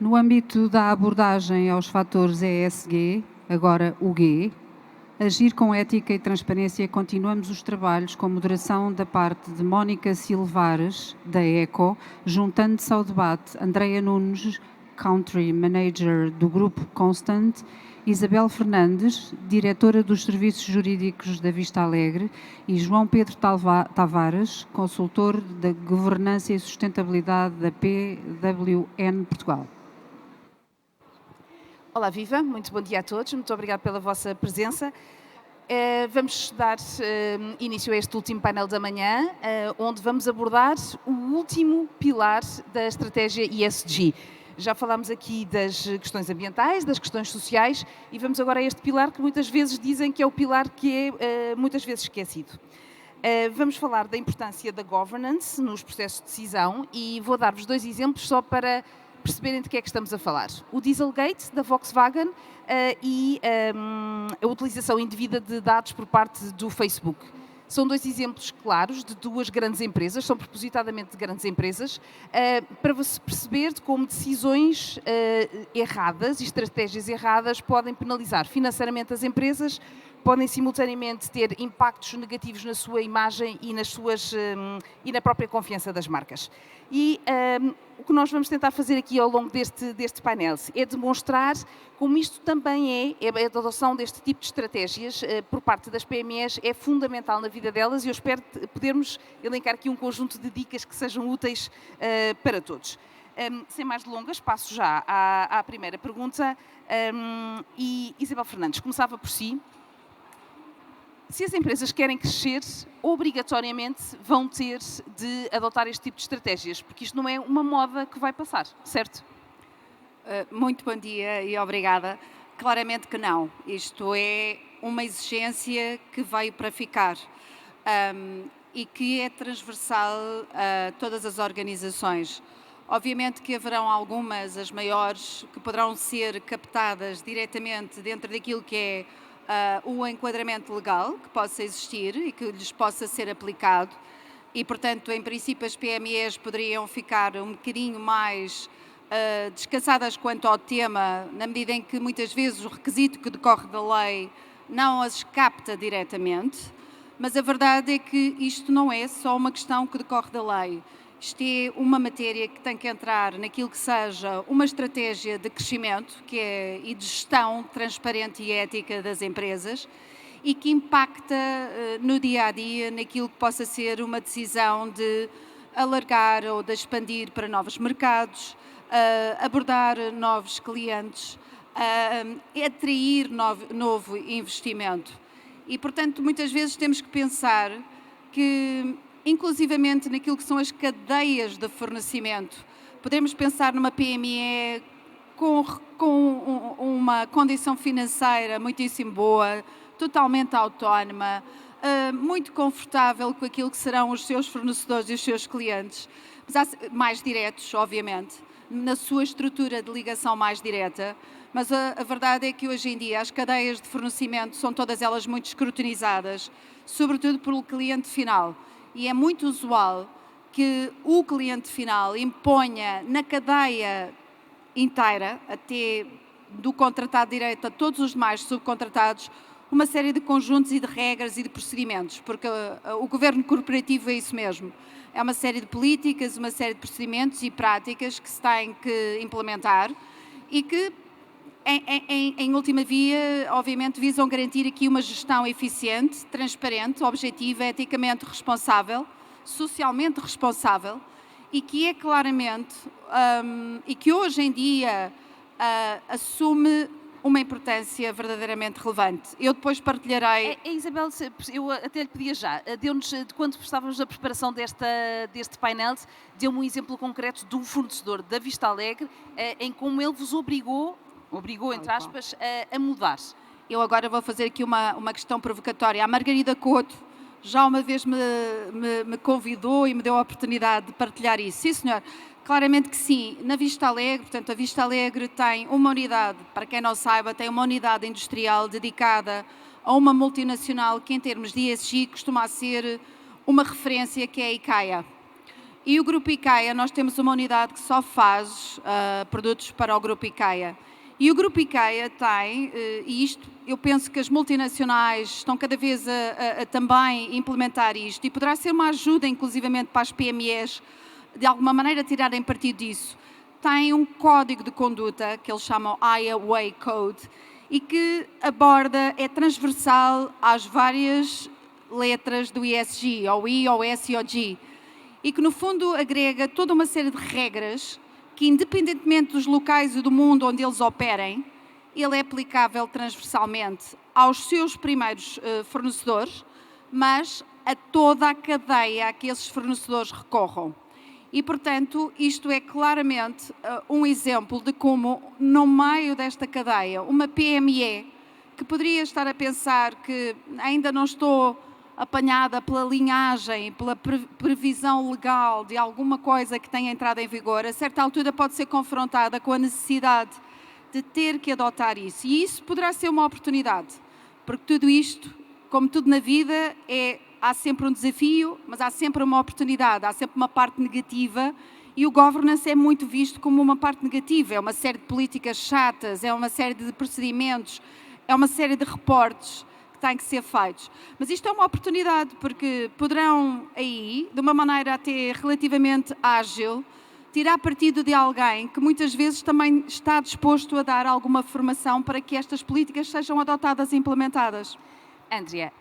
No âmbito da abordagem aos fatores ESG, agora o G, agir com ética e transparência, continuamos os trabalhos com moderação da parte de Mónica Silvares, da ECO, juntando-se ao debate Andreia Nunes, Country Manager do Grupo Constant, Isabel Fernandes, Diretora dos Serviços Jurídicos da Vista Alegre, e João Pedro Tavares, Consultor da Governança e Sustentabilidade da PWN Portugal. Olá, viva! Muito bom dia a todos, muito obrigada pela vossa presença. Vamos dar início a este último painel da manhã, onde vamos abordar o último pilar da estratégia ESG. Já falámos aqui das questões ambientais, das questões sociais, e vamos agora a este pilar que muitas vezes dizem que é o pilar que é muitas vezes esquecido. Vamos falar da importância da governance nos processos de decisão e vou dar-vos dois exemplos só para perceberem de que é que estamos a falar. O Dieselgate, da Volkswagen, e a utilização indevida de dados por parte do Facebook. São dois exemplos claros de duas grandes empresas, são propositadamente de grandes empresas, para se perceber de como decisões erradas e estratégias erradas podem penalizar financeiramente as empresas, podem simultaneamente ter impactos negativos na sua imagem e, e na própria confiança das marcas. E o que nós vamos tentar fazer aqui ao longo deste painel é demonstrar como isto também a adoção deste tipo de estratégias por parte das PMEs é fundamental na vida delas e eu espero podermos elencar aqui um conjunto de dicas que sejam úteis para todos. Sem mais delongas, passo já à primeira pergunta e Isabel Fernandes, começava por si. Se as empresas querem crescer, obrigatoriamente vão ter de adotar este tipo de estratégias, porque isto não é uma moda que vai passar, certo? Muito bom dia e obrigada. Claramente que não. Isto é uma exigência que veio para ficar e que é transversal a todas as organizações. Obviamente que haverão algumas, as maiores, que poderão ser captadas diretamente dentro daquilo que é o enquadramento legal que possa existir e que lhes possa ser aplicado e, portanto, em princípio as PMEs poderiam ficar um bocadinho mais descansadas quanto ao tema, na medida em que muitas vezes o requisito que decorre da lei não as capta diretamente, mas a verdade é que isto não é só uma questão que decorre da lei. Isto é uma matéria que tem que entrar naquilo que seja uma estratégia de crescimento e de gestão transparente e ética das empresas e que impacta no dia-a-dia naquilo que possa ser uma decisão de alargar ou de expandir para novos mercados, abordar novos clientes, atrair novo investimento. E, portanto, muitas vezes temos que pensar que inclusivamente naquilo que são as cadeias de fornecimento. Podemos pensar numa PME com uma condição financeira muitíssimo boa, totalmente autónoma, muito confortável com aquilo que serão os seus fornecedores e os seus clientes, mais diretos, obviamente, na sua estrutura de ligação mais direta. Mas a verdade é que hoje em dia as cadeias de fornecimento são todas elas muito escrutinizadas, sobretudo pelo cliente final. E é muito usual que o cliente final imponha na cadeia inteira, até do contratado direto a todos os demais subcontratados, uma série de conjuntos e de regras e de procedimentos, porque o governo corporativo é isso mesmo. É uma série de políticas, uma série de procedimentos e práticas que se têm que implementar e que, em última via, obviamente, visam garantir aqui uma gestão eficiente, transparente, objetiva, eticamente responsável, socialmente responsável e que é claramente, e que hoje em dia assume uma importância verdadeiramente relevante. Eu depois partilharei... Isabel, eu até lhe pedia já, deu-nos, quando estávamos na preparação deste painel, deu-me um exemplo concreto de um fornecedor da Vista Alegre em como ele vos obrigou, entre aspas, a mudar. Eu agora vou fazer aqui uma questão provocatória. A Margarida Couto já uma vez me convidou e me deu a oportunidade de partilhar isso. Sim, senhor. Claramente que sim. Na Vista Alegre, portanto, a Vista Alegre tem uma unidade, para quem não saiba, tem uma unidade industrial dedicada a uma multinacional que, em termos de ESG, costuma ser uma referência, que é a IKEA. E o Grupo IKEA, nós temos uma unidade que só faz produtos para o Grupo IKEA. E o Grupo IKEA tem, e isto eu penso que as multinacionais estão cada vez a também implementar isto, e poderá ser uma ajuda inclusivamente para as PMEs de alguma maneira tirarem partido disso. Tem um código de conduta que eles chamam IKEA Way Code e que aborda, é transversal às várias letras do ESG, ou I, ou S ou G, e que no fundo agrega toda uma série de regras que, independentemente dos locais e do mundo onde eles operem, ele é aplicável transversalmente aos seus primeiros fornecedores, mas a toda a cadeia a que esses fornecedores recorram. E, portanto, isto é claramente um exemplo de como, no meio desta cadeia, uma PME que poderia estar a pensar que ainda não estou apanhada pela linhagem, pela previsão legal de alguma coisa que tenha entrado em vigor, a certa altura pode ser confrontada com a necessidade de ter que adotar isso. E isso poderá ser uma oportunidade, porque tudo isto, como tudo na vida, há sempre um desafio, mas há sempre uma oportunidade, há sempre uma parte negativa, e o governance é muito visto como uma parte negativa, é uma série de políticas chatas, é uma série de procedimentos, é uma série de reportes que têm que ser feitos. Mas isto é uma oportunidade, porque poderão aí, de uma maneira até relativamente ágil, tirar partido de alguém que muitas vezes também está disposto a dar alguma formação para que estas políticas sejam adotadas e implementadas. Andrea,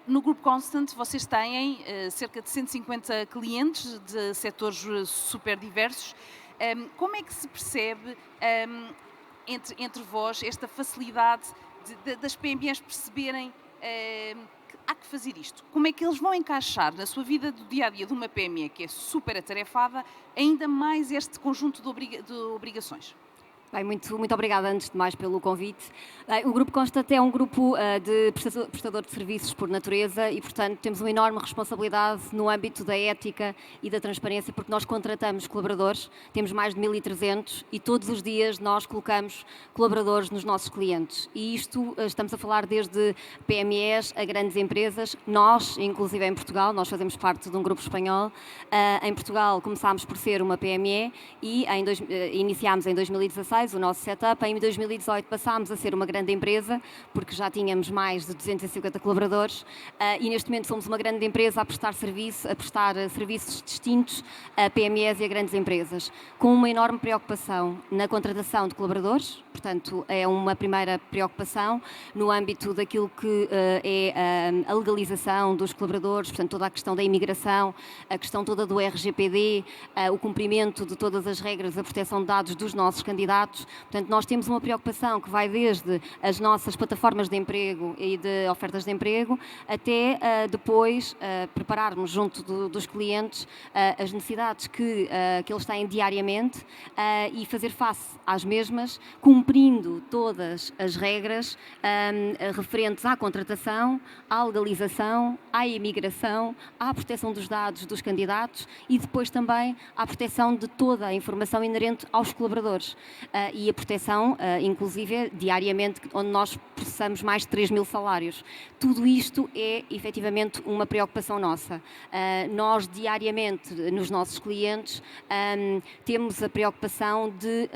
no Grupo Constant vocês têm cerca de 150 clientes de setores super diversos. Como é que se percebe entre vós esta facilidade das PMEs perceberem que há que fazer isto? Como é que eles vão encaixar na sua vida do dia-a-dia de uma PME que é super atarefada ainda mais este conjunto de obrigações? Bem, muito obrigada antes de mais pelo convite. O Grupo Constant é um grupo de prestador de serviços por natureza e, portanto, temos uma enorme responsabilidade no âmbito da ética e da transparência, porque nós contratamos colaboradores, temos mais de 1.300 e todos os dias nós colocamos colaboradores nos nossos clientes. E isto, estamos a falar desde PMEs a grandes empresas. Nós, inclusive em Portugal, nós fazemos parte de um grupo espanhol. Em Portugal começámos por ser uma PME e iniciámos em 2016 o nosso setup. Em 2018 passámos a ser uma grande empresa, porque já tínhamos mais de 250 colaboradores e neste momento somos uma grande empresa a prestar serviços distintos a PMEs e a grandes empresas, com uma enorme preocupação na contratação de colaboradores. Portanto, é uma primeira preocupação no âmbito daquilo que é a legalização dos colaboradores, portanto, toda a questão da imigração, a questão toda do RGPD, o cumprimento de todas as regras da proteção de dados dos nossos candidatos. Portanto, nós temos uma preocupação que vai desde as nossas plataformas de emprego e de ofertas de emprego até depois prepararmos junto dos clientes as necessidades que eles têm diariamente e fazer face às mesmas, cumprindo todas as regras referentes à contratação, à legalização, à imigração, à proteção dos dados dos candidatos e depois também à proteção de toda a informação inerente aos colaboradores. E a proteção, inclusive, diariamente, onde nós processamos mais de 3.000 salários. Tudo isto é, efetivamente, uma preocupação nossa. Nós, diariamente, nos nossos clientes, temos a preocupação de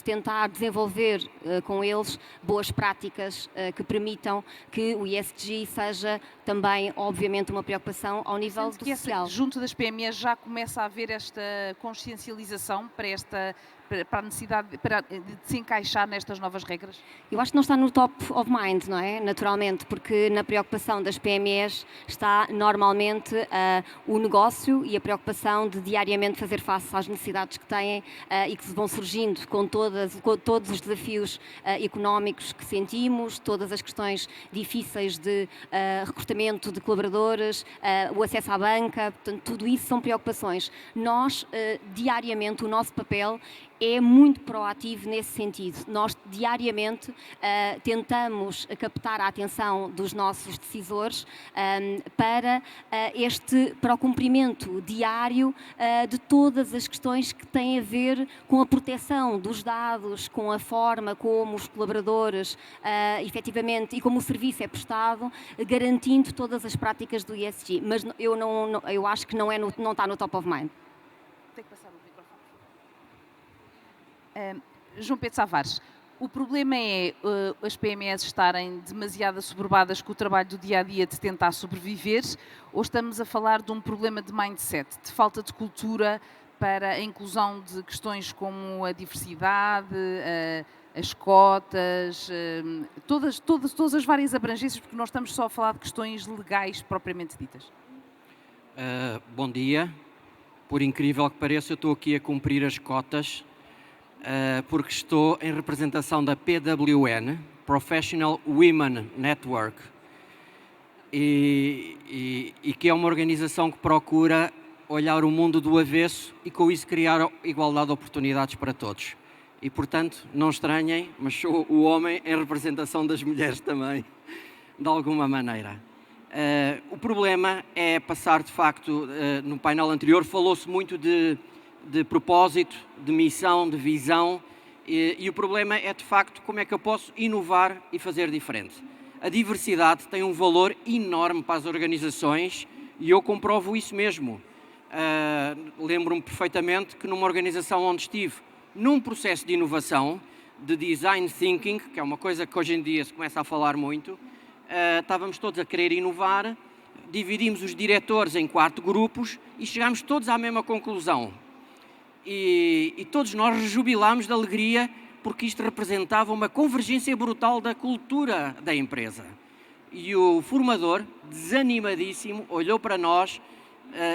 tentar desenvolver com eles boas práticas que permitam que o ESG seja também, obviamente, uma preocupação ao nível do social. Junto das PMEs já começa a haver esta consciencialização para a necessidade de se encaixar nestas novas regras? Eu acho que não está no top of mind, não é? Naturalmente, porque na preocupação das PMEs está normalmente o negócio e a preocupação de diariamente fazer face às necessidades que têm e que vão surgindo com todos os desafios económicos que sentimos, todas as questões difíceis de recrutamento de colaboradores, o acesso à banca, portanto, tudo isso são preocupações. Nós, diariamente, o nosso papel é muito proativo nesse sentido. Nós, diariamente, tentamos captar a atenção dos nossos decisores para o cumprimento diário de todas as questões que têm a ver com a proteção dos dados, com a forma como os colaboradores, efetivamente, e como o serviço é prestado, garantindo todas as práticas do ESG. Mas eu acho que não está no top of mind. Tem que passar o microfone. João Pedro Savares, o problema é as PMEs estarem demasiado assoberbadas com o trabalho do dia-a-dia de tentar sobreviver, ou estamos a falar de um problema de mindset, de falta de cultura para a inclusão de questões como a diversidade, as cotas, todas as várias abrangências, porque nós estamos só a falar de questões legais propriamente ditas? Bom dia. Por incrível que pareça, eu estou aqui a cumprir as cotas porque estou em representação da PWN, Professional Women Network, e que é uma organização que procura olhar o mundo do avesso e com isso criar igualdade de oportunidades para todos. E, portanto, não estranhem, mas sou o homem em representação das mulheres também, de alguma maneira. O problema é passar, de facto, no painel anterior falou-se muito de propósito, de missão, de visão, e o problema é, de facto, como é que eu posso inovar e fazer diferente. A diversidade tem um valor enorme para as organizações e eu comprovo isso mesmo. Lembro-me perfeitamente que numa organização onde estive, num processo de inovação, de design thinking, que é uma coisa que hoje em dia se começa a falar muito, estávamos todos a querer inovar, dividimos os diretores em 4 grupos e chegámos todos à mesma conclusão. E todos nós rejubilámos de alegria porque isto representava uma convergência brutal da cultura da empresa. E o formador, desanimadíssimo, olhou para nós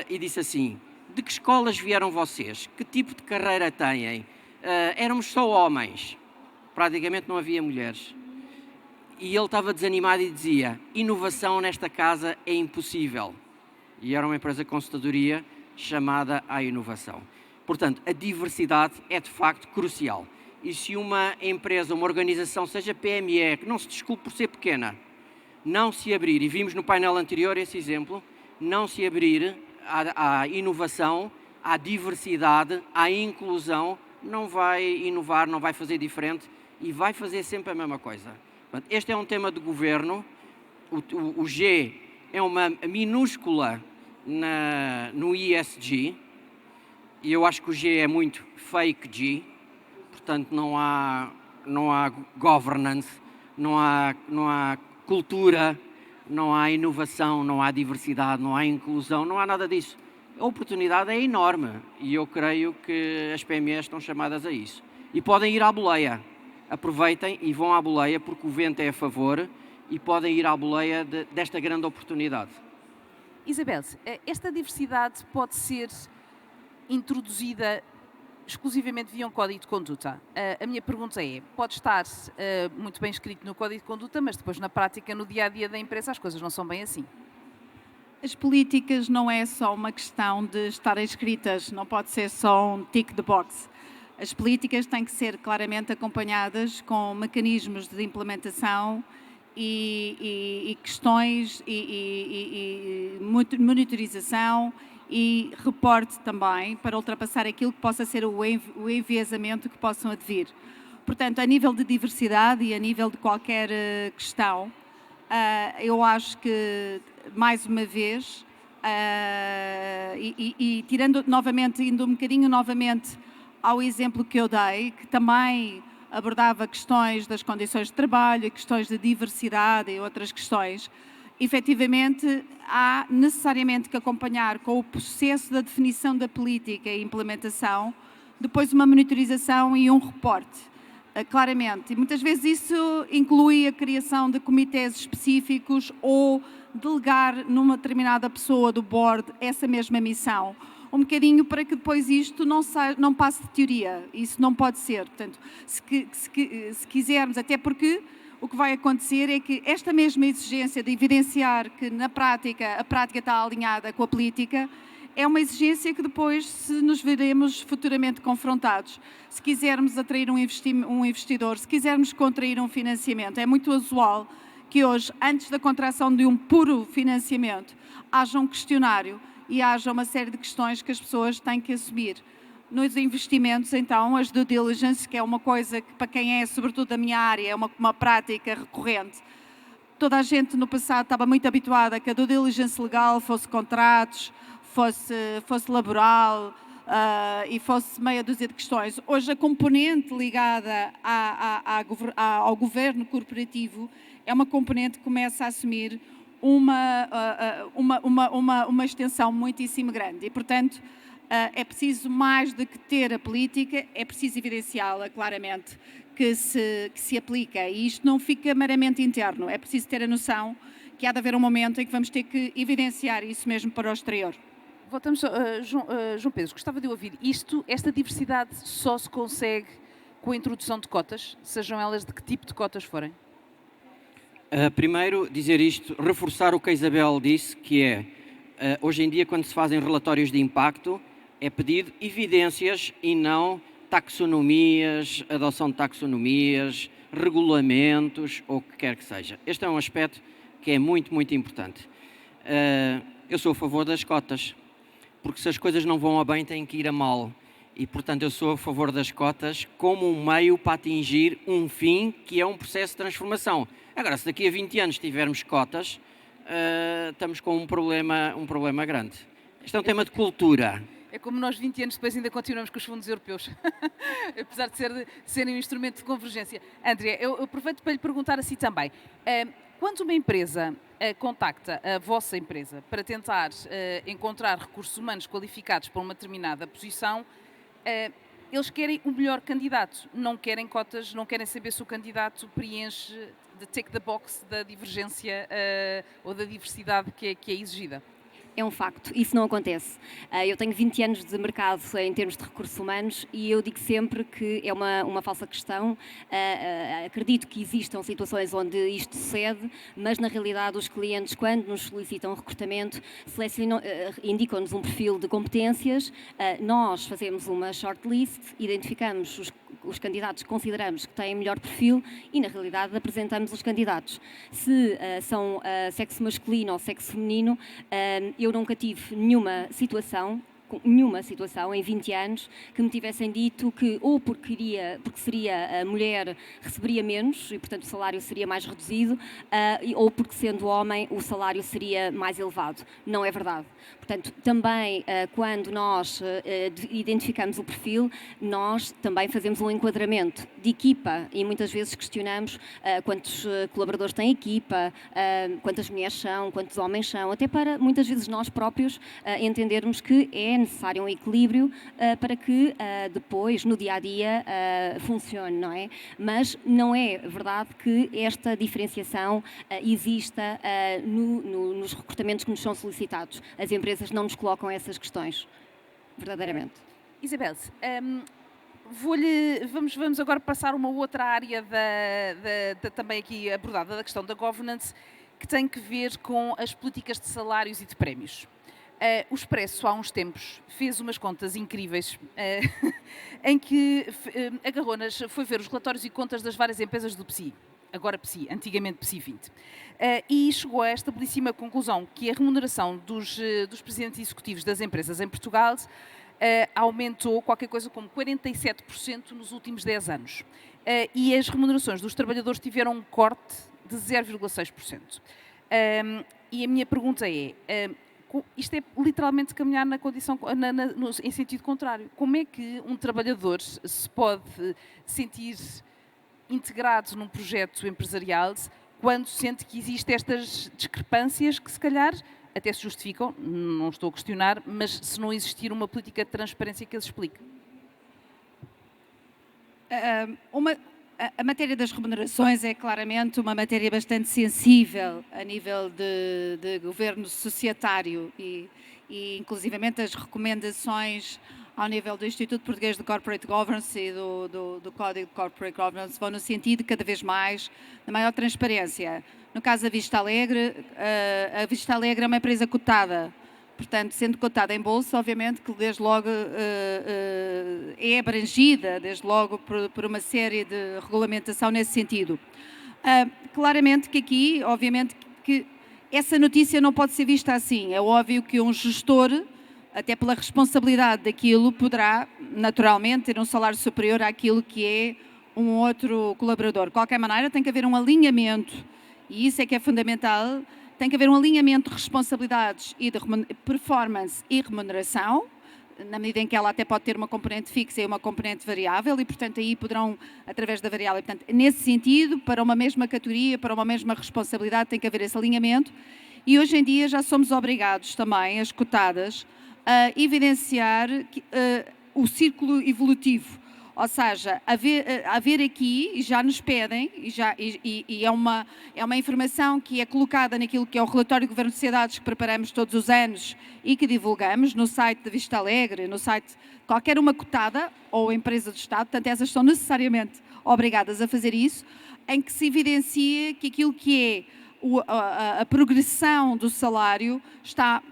e disse assim: de que escolas vieram vocês? Que tipo de carreira têm? Éramos só homens, praticamente não havia mulheres. E ele estava desanimado e dizia: inovação nesta casa é impossível. E era uma empresa de consultadoria chamada à inovação. Portanto, a diversidade é de facto crucial. E se uma empresa, uma organização, seja PME, que não se desculpe por ser pequena, não se abrir, e vimos no painel anterior esse exemplo, não se abrir à inovação, à diversidade, à inclusão, não vai inovar, não vai fazer diferente e vai fazer sempre a mesma coisa. Portanto, este é um tema de governo, o G é uma minúscula no ESG, e eu acho que o G é muito fake G, portanto não há governance, não há cultura, não há inovação, não há diversidade, não há inclusão, não há nada disso. A oportunidade é enorme e eu creio que as PMEs estão chamadas a isso. E podem ir à boleia. Aproveitem e vão à boleia porque o vento é a favor e podem ir à boleia desta grande oportunidade. Isabel, esta diversidade pode ser introduzida exclusivamente via um código de conduta. A minha pergunta é, pode estar muito bem escrito no código de conduta, mas depois na prática, no dia-a-dia da empresa, as coisas não são bem assim. As políticas não é só uma questão de estarem escritas, não pode ser só um tick the box. As políticas têm que ser claramente acompanhadas com mecanismos de implementação e questões e monitorização e reporte também para ultrapassar aquilo que possa ser o enviesamento que possam advir. Portanto, a nível de diversidade e a nível de qualquer questão, eu acho que, mais uma vez, tirando novamente, indo um bocadinho novamente ao exemplo que eu dei, que também abordava questões das condições de trabalho, questões de diversidade e outras questões, efetivamente há necessariamente que acompanhar com o processo da definição da política e implementação, depois uma monitorização e um reporte, claramente. E muitas vezes isso inclui a criação de comitês específicos ou delegar numa determinada pessoa do board essa mesma missão. Um bocadinho para que depois isto não passe de teoria. Isso não pode ser. Portanto, se quisermos, até porque o que vai acontecer é que esta mesma exigência de evidenciar que na prática a prática está alinhada com a política é uma exigência que depois nos veremos futuramente confrontados. Se quisermos atrair um investidor, se quisermos contrair um financiamento, é muito usual que hoje, antes da contração de um puro financiamento, haja um questionário e haja uma série de questões que as pessoas têm que assumir. Nos investimentos, então, as due diligence, que é uma coisa que, para quem é, sobretudo da minha área, é uma prática recorrente. Toda a gente no passado estava muito habituada a que a due diligence legal fosse contratos, fosse laboral, e fosse meia dúzia de questões. Hoje a componente ligada ao governo corporativo é uma componente que começa a assumir uma extensão muitíssimo grande e, portanto, é preciso mais do que ter a política, é preciso evidenciá-la claramente que se aplica, e isto não fica meramente interno, é preciso ter a noção que há de haver um momento em que vamos ter que evidenciar isso mesmo para o exterior. Voltamos, João Pedro, gostava de ouvir esta diversidade só se consegue com a introdução de cotas, sejam elas de que tipo de cotas forem? Primeiro, dizer isto, reforçar o que a Isabel disse, que é, hoje em dia, quando se fazem relatórios de impacto, é pedido evidências e não taxonomias, adoção de taxonomias, regulamentos ou o que quer que seja. Este é um aspecto que é muito, muito importante. Eu sou a favor das cotas, porque se as coisas não vão a bem, têm que ir a mal. E, portanto, eu sou a favor das cotas como um meio para atingir um fim, que é um processo de transformação. Agora, se daqui a 20 anos tivermos cotas, estamos com um problema grande. Este é um tema de cultura. É como nós 20 anos depois ainda continuamos com os fundos europeus, apesar de serem um instrumento de convergência. André, eu aproveito para lhe perguntar assim também. Quando uma empresa contacta a vossa empresa para tentar encontrar recursos humanos qualificados para uma determinada posição, eles querem o melhor candidato, não querem cotas, não querem saber se o candidato preenche de tick the box da divergência ou da diversidade que é exigida. É um facto, isso não acontece. Eu tenho 20 anos de mercado em termos de recursos humanos e eu digo sempre que é uma falsa questão. Acredito que existam situações onde isto sucede, mas na realidade os clientes, quando nos solicitam recrutamento, indicam-nos um perfil de competências, nós fazemos uma shortlist, identificamos os candidatos que consideramos que têm melhor perfil e, na realidade, apresentamos os candidatos. Se são sexo masculino ou sexo feminino, eu nunca tive nenhuma situação em 20 anos que me tivessem dito que ou porque seria a mulher receberia menos e portanto o salário seria mais reduzido ou porque sendo homem o salário seria mais elevado. Não é verdade. Portanto, também quando nós identificamos o perfil, nós também fazemos um enquadramento de equipa e muitas vezes questionamos quantos colaboradores tem a equipa, quantas mulheres são, quantos homens são, até para muitas vezes nós próprios entendermos que é necessário um equilíbrio para que depois, no dia-a-dia, funcione, não é? Mas não é verdade que esta diferenciação exista nos recrutamentos que nos são solicitados. As empresas não nos colocam essas questões, verdadeiramente. Isabel, vamos agora passar uma outra área também aqui abordada, da questão da governance, que tem que ver com as políticas de salários e de prémios. O Expresso, há uns tempos, fez umas contas incríveis em que agarrou-nas, foi ver os relatórios e contas das várias empresas do PSI, agora PSI, antigamente PSI 20, e chegou a esta belíssima conclusão, que a remuneração dos presidentes executivos das empresas em Portugal aumentou qualquer coisa como 47% nos últimos 10 anos. E as remunerações dos trabalhadores tiveram um corte de 0,6%. E a minha pergunta é... isto é literalmente caminhar na condição, em sentido contrário. Como é que um trabalhador se pode sentir integrado num projeto empresarial quando sente que existem estas discrepâncias que, se calhar, até se justificam, não estou a questionar, mas se não existir uma política de transparência que as explique? A matéria das remunerações é claramente uma matéria bastante sensível a nível de governo societário e inclusivamente as recomendações ao nível do Instituto Português de Corporate Governance e do Código de Corporate Governance vão no sentido, cada vez mais, da maior transparência. No caso da Vista Alegre, a Vista Alegre é uma empresa cotada. Portanto, sendo cotada em bolsa, obviamente que desde logo é abrangida, desde logo por uma série de regulamentação nesse sentido. Claramente que aqui, obviamente que essa notícia não pode ser vista assim. É óbvio que um gestor, até pela responsabilidade daquilo, poderá naturalmente ter um salário superior àquilo que é um outro colaborador. De qualquer maneira, tem que haver um alinhamento, e isso é que é fundamental. Tem que haver um alinhamento de responsabilidades e de performance e remuneração na medida em que ela até pode ter uma componente fixa e uma componente variável, e portanto aí poderão, através da variável, portanto, nesse sentido, para uma mesma categoria, para uma mesma responsabilidade, tem que haver esse alinhamento, e hoje em dia já somos obrigados também, as cotadas, a evidenciar o círculo evolutivo. Ou seja, haver aqui, e já nos pedem, e é uma informação que é colocada naquilo que é o relatório do Governo de Sociedades que preparamos todos os anos e que divulgamos no site da Vista Alegre, no site de qualquer uma cotada ou empresa do Estado, portanto essas são necessariamente obrigadas a fazer isso, em que se evidencia que aquilo que é a progressão do salário está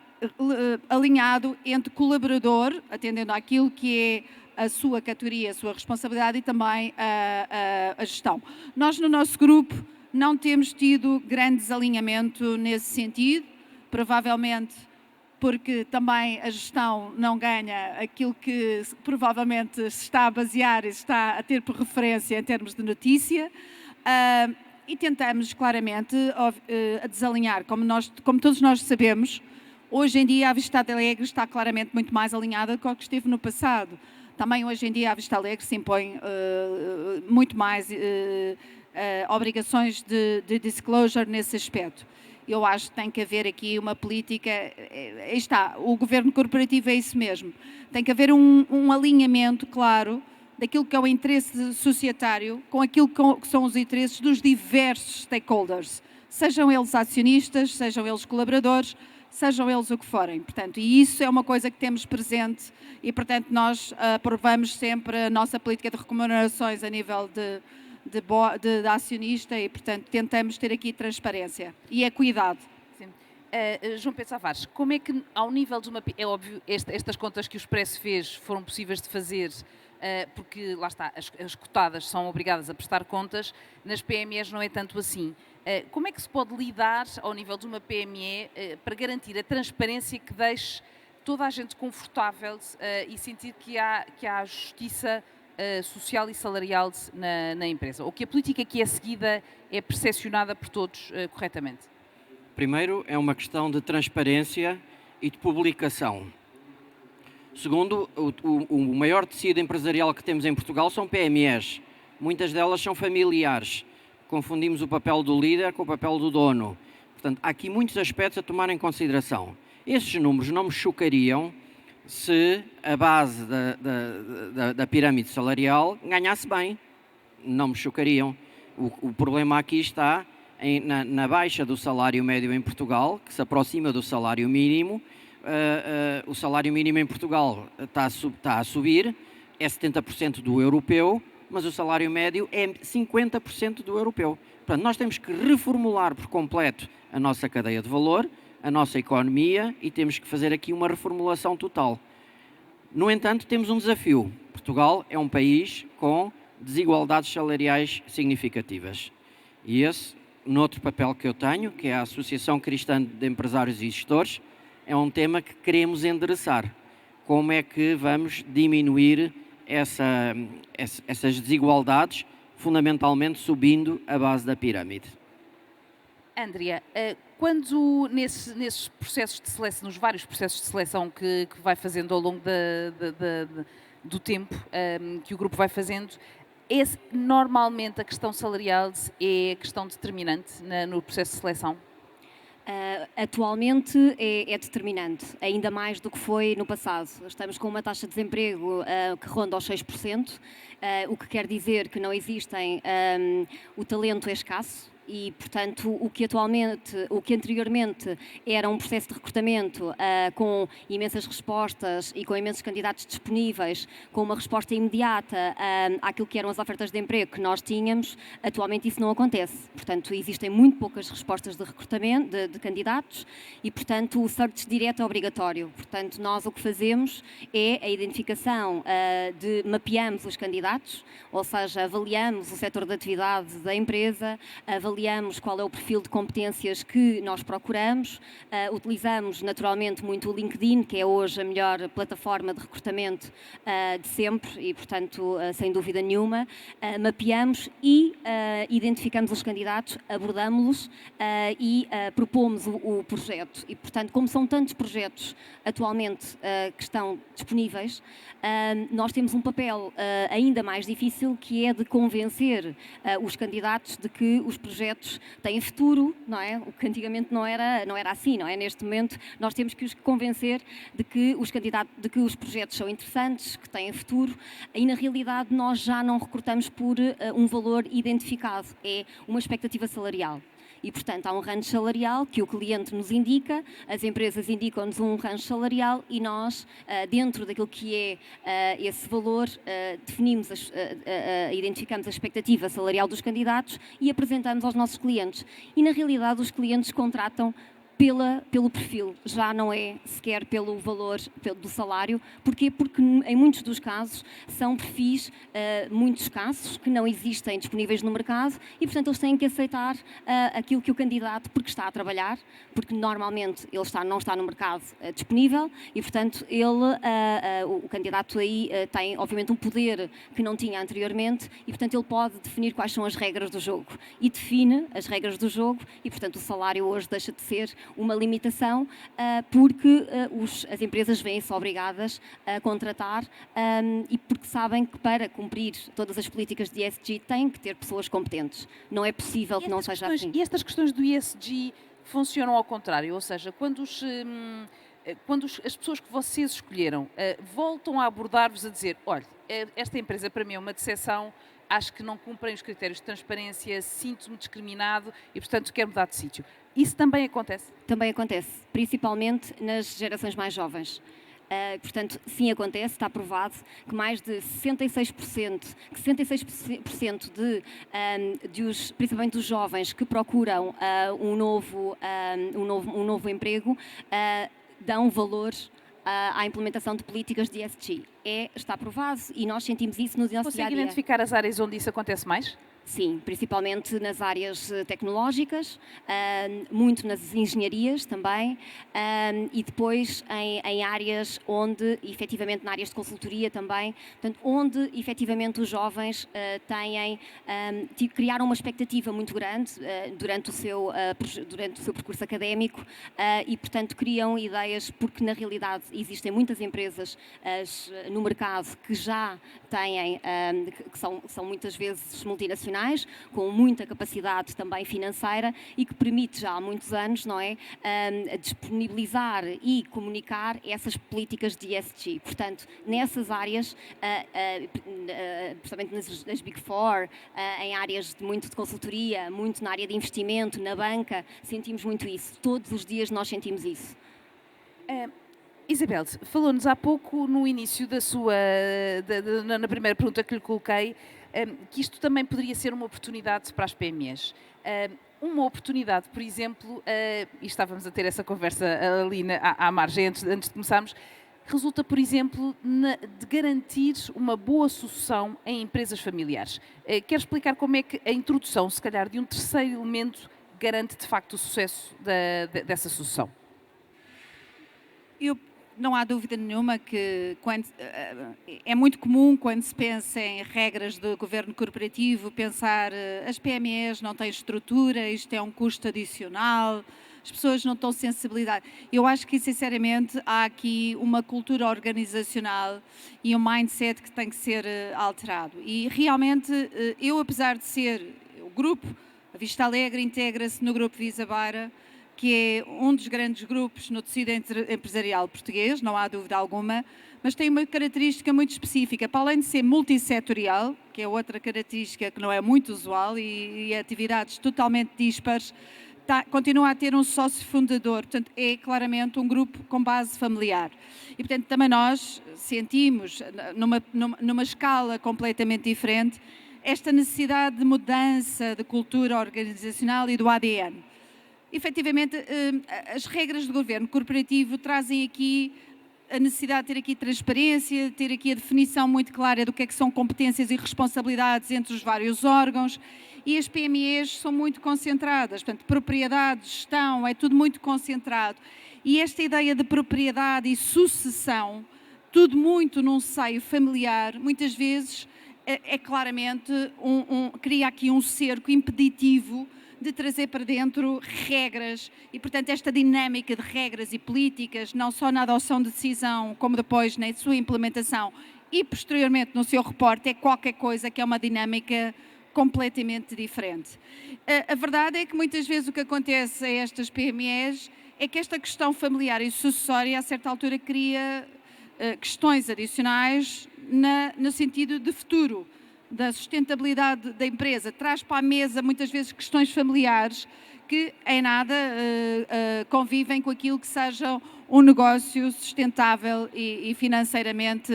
alinhado entre colaborador, atendendo àquilo que é a sua categoria, a sua responsabilidade e também a gestão. Nós, no nosso grupo, não temos tido grande desalinhamento nesse sentido, provavelmente porque também a gestão não ganha aquilo que provavelmente se está a basear e se está a ter por referência em termos de notícia, e tentamos claramente a desalinhar, como todos nós sabemos. Hoje em dia a Vista Alegre está claramente muito mais alinhada com o que esteve no passado. Também hoje em dia a Vista Alegre se impõe muito mais obrigações de disclosure nesse aspecto. Eu acho que tem que haver aqui uma política, aí está, o governo corporativo é isso mesmo. Tem que haver um alinhamento claro daquilo que é o interesse societário com aquilo que são os interesses dos diversos stakeholders, sejam eles acionistas, sejam eles colaboradores, sejam eles o que forem. Portanto, e isso é uma coisa que temos presente e, portanto, nós aprovamos sempre a nossa política de remunerações a nível de acionista e, portanto, tentamos ter aqui transparência e equidade. Sim. João Pedro Tavares, como é que, ao nível de uma... É óbvio, estas contas que o Expresso fez foram possíveis de fazer porque, lá está, as cotadas são obrigadas a prestar contas, nas PMEs não é tanto assim. Como é que se pode lidar ao nível de uma PME para garantir a transparência que deixe toda a gente confortável e sentir que há justiça social e salarial na empresa? Ou que a política que é seguida é percepcionada por todos corretamente? Primeiro, é uma questão de transparência e de publicação. Segundo, o maior tecido empresarial que temos em Portugal são PMEs. Muitas delas são familiares. Confundimos o papel do líder com o papel do dono. Portanto, há aqui muitos aspectos a tomar em consideração. Esses números não me chocariam se a base da pirâmide salarial ganhasse bem. Não me chocariam. O problema aqui está na baixa do salário médio em Portugal, que se aproxima do salário mínimo. O salário mínimo em Portugal está a subir, é 70% do europeu, mas o salário médio é 50% do europeu. Portanto, nós temos que reformular por completo a nossa cadeia de valor, a nossa economia e temos que fazer aqui uma reformulação total. No entanto, temos um desafio. Portugal é um país com desigualdades salariais significativas. E esse, noutro papel que eu tenho, que é a Associação Cristã de Empresários e Gestores, é um tema que queremos endereçar. Como é que vamos diminuir essas desigualdades, fundamentalmente subindo a base da pirâmide? Andrea, quando nesses processos de seleção, nos vários processos de seleção que vai fazendo ao longo do tempo que o grupo vai fazendo, normalmente a questão salarial é a questão determinante no processo de seleção? Atualmente é determinante, ainda mais do que foi no passado. Estamos com uma taxa de desemprego que ronda aos 6%, o que quer dizer que não existem, o talento é escasso. E, portanto, o que anteriormente era um processo de recrutamento com imensas respostas e com imensos candidatos disponíveis, com uma resposta imediata àquilo que eram as ofertas de emprego que nós tínhamos, atualmente isso não acontece. Portanto, existem muito poucas respostas de recrutamento de candidatos e, portanto, o search direto é obrigatório. Portanto, nós o que fazemos é a identificação mapeamos os candidatos, ou seja, avaliamos o setor de atividade da empresa, avaliamos avaliamos qual é o perfil de competências que nós procuramos, utilizamos naturalmente muito o LinkedIn, que é hoje a melhor plataforma de recrutamento de sempre e, portanto, sem dúvida nenhuma, mapeamos e identificamos os candidatos, abordamos-los e propomos o projeto. E, portanto, como são tantos projetos atualmente que estão disponíveis, nós temos um papel ainda mais difícil, que é de convencer os candidatos de que os projetos têm futuro, não é? O que antigamente não era assim, não é? Neste momento nós temos que os convencer de que os projetos são interessantes, que têm futuro, e na realidade nós já não recrutamos por um valor identificado, é uma expectativa salarial. E, portanto, há um range salarial que o cliente nos indica, as empresas indicam-nos um range salarial e nós, dentro daquilo que é esse valor, identificamos a expectativa salarial dos candidatos e apresentamos aos nossos clientes. E, na realidade, os clientes contratam pelo perfil, já não é sequer pelo valor do salário. Porquê? Porque em muitos dos casos são perfis muito escassos, que não existem disponíveis no mercado e, portanto, eles têm que aceitar aquilo que o candidato, porque está a trabalhar, porque normalmente ele não está no mercado disponível e, portanto, o candidato aí tem, obviamente, um poder que não tinha anteriormente e, portanto, ele pode definir quais são as regras do jogo e define as regras do jogo e, portanto, o salário hoje deixa de ser uma limitação porque as empresas veem-se obrigadas a contratar e porque sabem que para cumprir todas as políticas de ESG têm que ter pessoas competentes. Não é possível que não seja assim. E estas questões do ESG funcionam ao contrário, ou seja, quando as pessoas que vocês escolheram voltam a abordar-vos a dizer, olha, esta empresa para mim é uma decepção, acho que não cumprem os critérios de transparência, sinto-me discriminado e, portanto, quero mudar de sítio. Isso também acontece? Também acontece, principalmente nas gerações mais jovens. Portanto, sim, acontece, está provado que mais de 66%, principalmente dos jovens que procuram um novo emprego, dão valor à implementação de políticas de ESG. Está provado e nós sentimos isso no nosso dia-a-dia. Consegue identificar as áreas onde isso acontece mais? Sim, principalmente nas áreas tecnológicas, muito nas engenharias também, e depois em áreas onde, efetivamente, na áreas de consultoria também, portanto, onde, efetivamente, os jovens criaram uma expectativa muito grande durante o seu percurso académico e, portanto, criam ideias, porque, na realidade, existem muitas empresas no mercado que já têm, que são muitas vezes multinacionais, com muita capacidade também financeira e que permite já há muitos anos, não é, disponibilizar e comunicar essas políticas de ESG. Portanto, nessas áreas, principalmente nas Big Four, em áreas muito de consultoria, muito na área de investimento, na banca, sentimos muito isso. Todos os dias nós sentimos isso. Isabel, falou-nos há pouco, no início na primeira pergunta que lhe coloquei, que isto também poderia ser uma oportunidade para as PMEs. Uma oportunidade, por exemplo, e estávamos a ter essa conversa ali à margem antes de começarmos, resulta, por exemplo, de garantir uma boa sucessão em empresas familiares. Quer explicar como é que a introdução, se calhar, de um terceiro elemento garante, de facto, o sucesso dessa sucessão? Não há dúvida nenhuma que é muito comum, quando se pensa em regras do governo corporativo, pensar as PMEs não têm estrutura, isto é um custo adicional, as pessoas não têm sensibilidade. Eu acho que, sinceramente, há aqui uma cultura organizacional e um mindset que tem que ser alterado. E, realmente, eu, apesar de ser o grupo, a Vista Alegre integra-se no grupo Visa Beira, que é um dos grandes grupos no tecido empresarial português, não há dúvida alguma, mas tem uma característica muito específica. Para além de ser multissetorial, que é outra característica que não é muito usual, e atividades totalmente dispares, continua a ter um sócio fundador, portanto é claramente um grupo com base familiar. E, portanto, também nós sentimos, numa escala completamente diferente, esta necessidade de mudança de cultura organizacional e do ADN. Efetivamente, as regras do governo corporativo trazem aqui a necessidade de ter aqui transparência, ter aqui a definição muito clara do que é que são competências e responsabilidades entre os vários órgãos, e as PMEs são muito concentradas, portanto, propriedade, gestão, é tudo muito concentrado. E esta ideia de propriedade e sucessão, tudo muito num seio familiar, muitas vezes é claramente, cria aqui um cerco impeditivo de trazer para dentro regras e, portanto, esta dinâmica de regras e políticas, não só na adoção de decisão, como depois na sua implementação e, posteriormente, no seu reporte, é qualquer coisa que é uma dinâmica completamente diferente. A verdade é que, muitas vezes, o que acontece a estas PMEs é que esta questão familiar e sucessória, a certa altura, cria questões adicionais no sentido de futuro, da sustentabilidade da empresa, traz para a mesa muitas vezes questões familiares que em nada convivem com aquilo que seja um negócio sustentável e financeiramente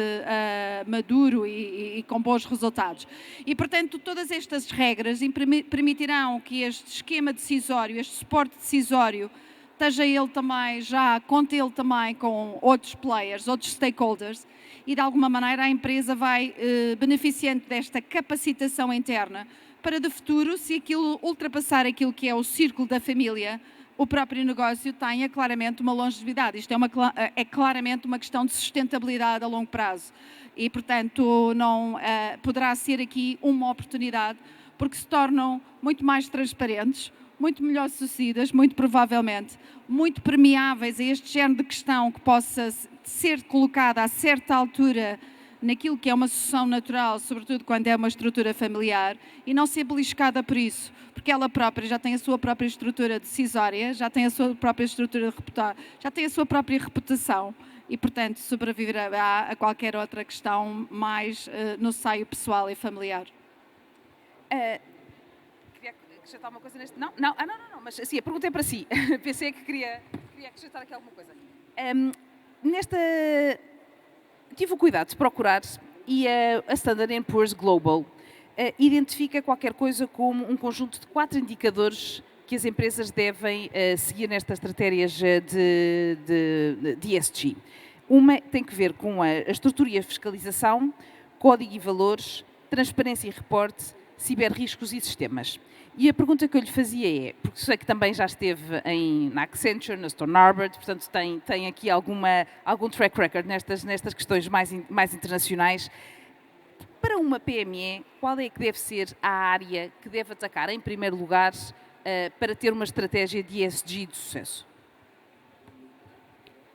maduro e com bons resultados. E, portanto, todas estas regras permitirão que este esquema decisório, este suporte decisório, esteja ele também conte ele também com outros players, outros stakeholders, e de alguma maneira a empresa vai beneficiando desta capacitação interna para de futuro, se aquilo ultrapassar aquilo que é o círculo da família, o próprio negócio tenha claramente uma longevidade. Isto é claramente uma questão de sustentabilidade a longo prazo e, portanto, não poderá ser aqui uma oportunidade, porque se tornam muito mais transparentes, muito melhor sucedidas, muito provavelmente, muito permeáveis a este género de questão que possa ser colocada a certa altura naquilo que é uma sucessão natural, sobretudo quando é uma estrutura familiar, e não ser beliscada por isso, porque ela própria já tem a sua própria estrutura decisória, já tem a sua própria estrutura já tem a sua própria reputação e, portanto, sobreviverá a qualquer outra questão mais no seio pessoal e familiar. Queria acrescentar uma coisa neste... Não, mas assim, a pergunta é para si. Pensei que queria acrescentar aqui alguma coisa. Tive o cuidado de procurar e a Standard & Poor's Global identifica qualquer coisa como um conjunto de 4 indicadores que as empresas devem seguir nestas estratégias de ESG. Uma tem que ver com a estrutura e a fiscalização, código e valores, transparência e reporte, ciberriscos e sistemas. E a pergunta que eu lhe fazia é, porque sei que também já esteve na Accenture, na Stone Harbor, portanto tem aqui algum track record nestas questões mais internacionais. Para uma PME, qual é que deve ser a área que deve atacar em primeiro lugar para ter uma estratégia de ESG de sucesso?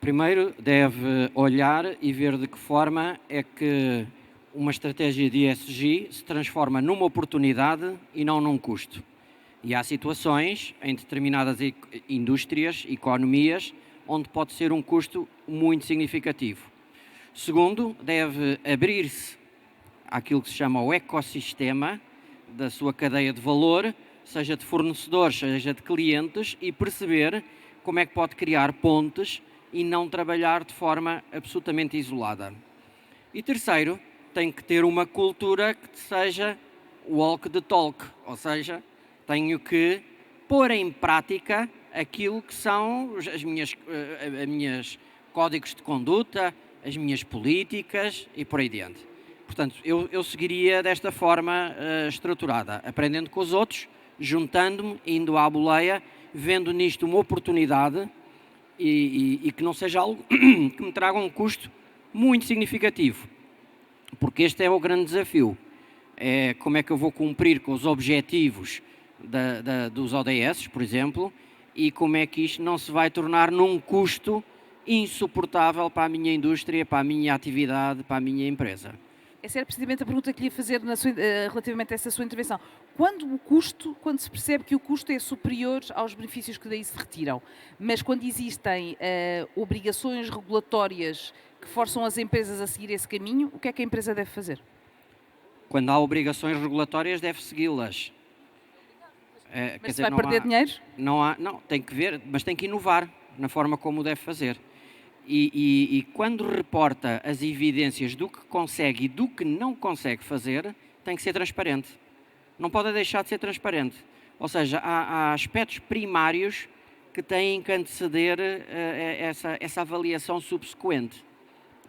Primeiro deve olhar e ver de que forma é que uma estratégia de ESG se transforma numa oportunidade e não num custo. E há situações em determinadas indústrias, economias, onde pode ser um custo muito significativo. Segundo, deve abrir-se àquilo que se chama o ecossistema da sua cadeia de valor, seja de fornecedores, seja de clientes, e perceber como é que pode criar pontes e não trabalhar de forma absolutamente isolada. E terceiro, tem que ter uma cultura que seja walk the talk, ou seja, tenho que pôr em prática aquilo que são as minhas códigos de conduta, as minhas políticas e por aí diante. Portanto, eu seguiria desta forma estruturada, aprendendo com os outros, juntando-me, indo à boleia, vendo nisto uma oportunidade e que não seja algo que me traga um custo muito significativo. Porque este é o grande desafio, é como é que eu vou cumprir com os objetivos dos ODS, por exemplo, e como é que isto não se vai tornar num custo insuportável para a minha indústria, para a minha atividade, para a minha empresa. Essa era precisamente a pergunta que lhe ia fazer relativamente a essa sua intervenção. Quando se percebe que o custo é superior aos benefícios que daí se retiram, mas quando existem obrigações regulatórias que forçam as empresas a seguir esse caminho, o que é que a empresa deve fazer? Quando há obrigações regulatórias, deve segui-las. Mas se vai perder dinheiro? Não, tem que ver, mas tem que inovar na forma como o deve fazer. E quando reporta as evidências do que consegue e do que não consegue fazer, tem que ser transparente. Não pode deixar de ser transparente. Ou seja, há aspectos primários que têm que anteceder essa avaliação subsequente.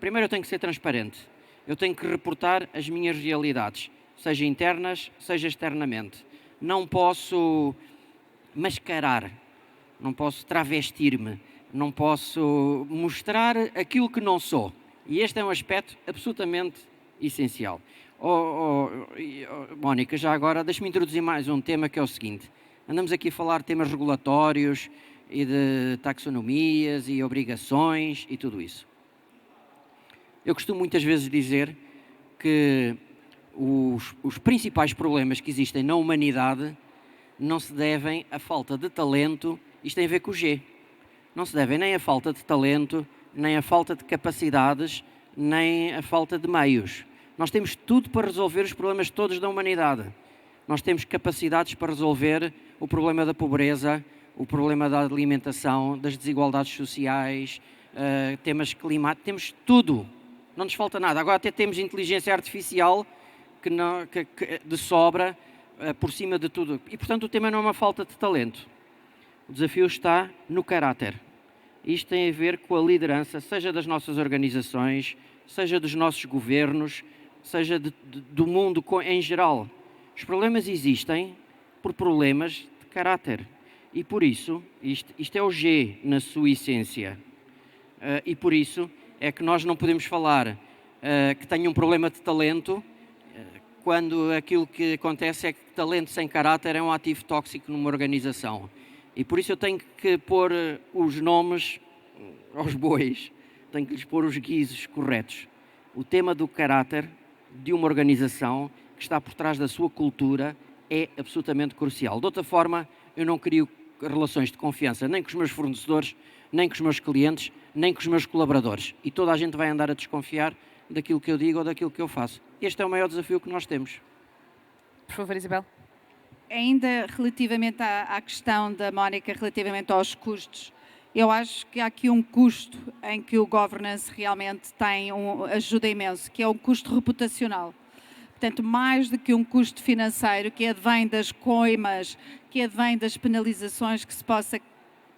Primeiro eu tenho que ser transparente. Eu tenho que reportar as minhas realidades, seja internas, seja externamente. Não posso mascarar, não posso travestir-me, não posso mostrar aquilo que não sou. E este é um aspecto absolutamente essencial. Mónica, já agora deixe-me introduzir mais um tema, que é o seguinte. Andamos aqui a falar de temas regulatórios e de taxonomias e obrigações e tudo isso. Eu costumo muitas vezes dizer que os principais problemas que existem na humanidade não se devem à falta de talento, isto tem a ver com o G, não se devem nem à falta de talento, nem à falta de capacidades, nem à falta de meios. Nós temos tudo para resolver os problemas todos da humanidade. Nós temos capacidades para resolver o problema da pobreza, o problema da alimentação, das desigualdades sociais, temas climáticos, temos tudo. Não nos falta nada. Agora até temos inteligência artificial que de sobra por cima de tudo. E, portanto, o tema não é uma falta de talento. O desafio está no caráter. Isto tem a ver com a liderança, seja das nossas organizações, seja dos nossos governos, seja do mundo em geral. Os problemas existem por problemas de caráter. E por isso, isto é o G na sua essência. E por isso é que nós não podemos falar que tenha um problema de talento quando aquilo que acontece é que talento sem caráter é um ativo tóxico numa organização. E por isso eu tenho que pôr os nomes aos bois, tenho que lhes pôr os guizos corretos. O tema do caráter de uma organização que está por trás da sua cultura é absolutamente crucial. De outra forma, eu não crio relações de confiança nem com os meus fornecedores, nem com os meus clientes, nem com os meus colaboradores. E toda a gente vai andar a desconfiar daquilo que eu digo ou daquilo que eu faço. Este é o maior desafio que nós temos. Por favor, Isabel. Ainda relativamente à questão da Mónica, relativamente aos custos, eu acho que há aqui um custo em que o governance realmente ajuda imenso, que é um custo reputacional. Portanto, mais do que um custo financeiro, que advém das coimas, que advém das penalizações que se possa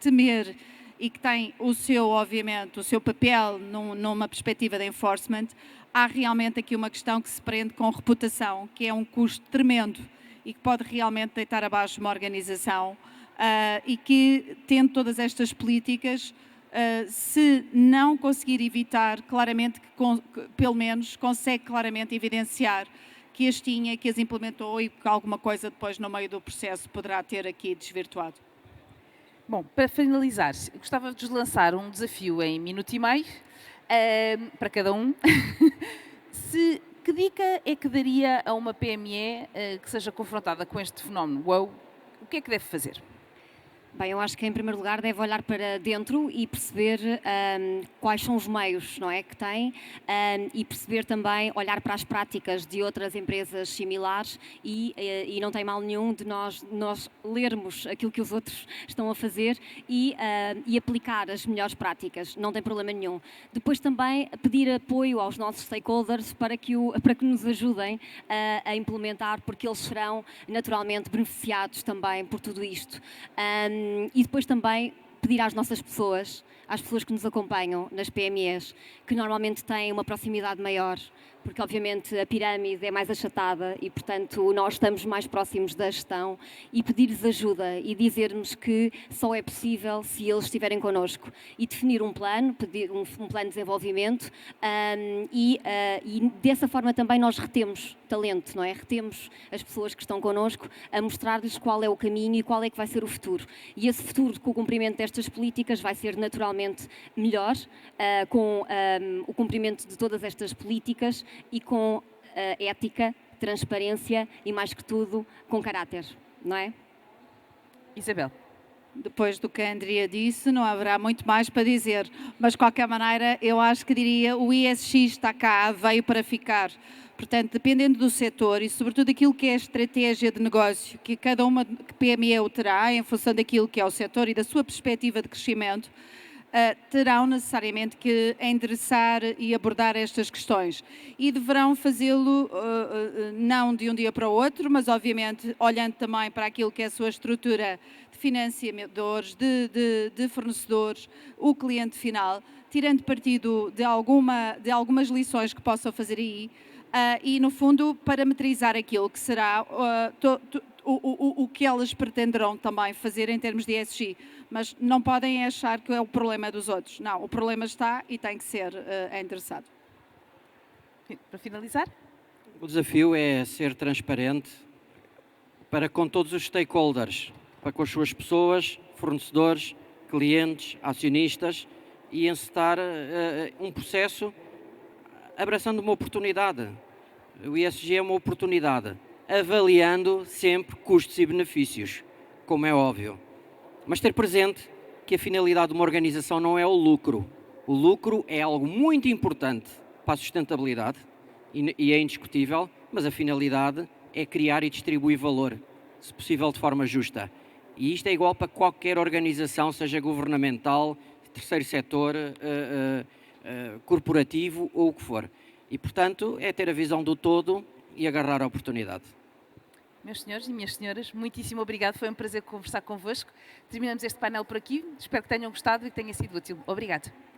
temer e que tem obviamente, o seu papel numa perspectiva de enforcement, há realmente aqui uma questão que se prende com reputação, que é um custo tremendo e que pode realmente deitar abaixo uma organização e que, tendo todas estas políticas, se não conseguir evitar, claramente, que pelo menos consegue claramente evidenciar que as tinha, que as implementou e que alguma coisa depois no meio do processo poderá ter aqui desvirtuado. Bom, para finalizar, gostava de vos lançar um desafio em minuto e meio para cada um. Que dica é que daria a uma PME que seja confrontada com este fenómeno? Wow, o que é que deve fazer? Bem, eu acho que em primeiro lugar deve olhar para dentro e perceber quais são os meios, não é, que tem e perceber também, olhar para as práticas de outras empresas similares e não tem mal nenhum de nós lermos aquilo que os outros estão a fazer e aplicar as melhores práticas, não tem problema nenhum. Depois também pedir apoio aos nossos stakeholders para que nos ajudem a implementar, porque eles serão naturalmente beneficiados também por tudo isto. E depois também pedir às nossas pessoas, às pessoas que nos acompanham nas PMEs, que normalmente têm uma proximidade maior, porque obviamente a pirâmide é mais achatada e, portanto, nós estamos mais próximos da gestão, e pedir-lhes ajuda e dizer-nos que só é possível se eles estiverem connosco, e definir um plano, pedir um plano de desenvolvimento e dessa forma também nós retemos talento, não é? Retemos as pessoas que estão connosco a mostrar-lhes qual é o caminho e qual é que vai ser o futuro. E esse futuro, com o cumprimento destas políticas, vai ser naturalmente melhor, com o cumprimento de todas estas políticas e com ética, transparência e, mais que tudo, com caráter, não é? Isabel. Depois do que a Andrea disse, não haverá muito mais para dizer, mas de qualquer maneira eu acho que diria o ESG está cá, veio para ficar. Portanto, dependendo do setor e sobretudo daquilo que é a estratégia de negócio, que cada uma PME o terá em função daquilo que é o setor e da sua perspectiva de crescimento, terão necessariamente que endereçar e abordar estas questões. E deverão fazê-lo não de um dia para o outro, mas obviamente olhando também para aquilo que é a sua estrutura de financiadores, de fornecedores, o cliente final, tirando partido de algumas lições que possam fazer aí, e, no fundo, parametrizar aquilo que será o que elas pretenderão também fazer em termos de ESG. Mas não podem achar que é o problema dos outros. Não, o problema está e tem que ser endereçado. Para finalizar? O desafio é ser transparente para com todos os stakeholders, para com as suas pessoas, fornecedores, clientes, acionistas, e encetar um processo abraçando uma oportunidade. O ESG é uma oportunidade, avaliando sempre custos e benefícios, como é óbvio. Mas ter presente que a finalidade de uma organização não é o lucro. O lucro é algo muito importante para a sustentabilidade e é indiscutível, mas a finalidade é criar e distribuir valor, se possível de forma justa. E isto é igual para qualquer organização, seja governamental, terceiro setor, corporativo ou o que for. E, portanto, é ter a visão do todo e agarrar a oportunidade. Meus senhores e minhas senhoras, muitíssimo obrigado. Foi um prazer conversar convosco. Terminamos este painel por aqui. Espero que tenham gostado e que tenha sido útil. Obrigado.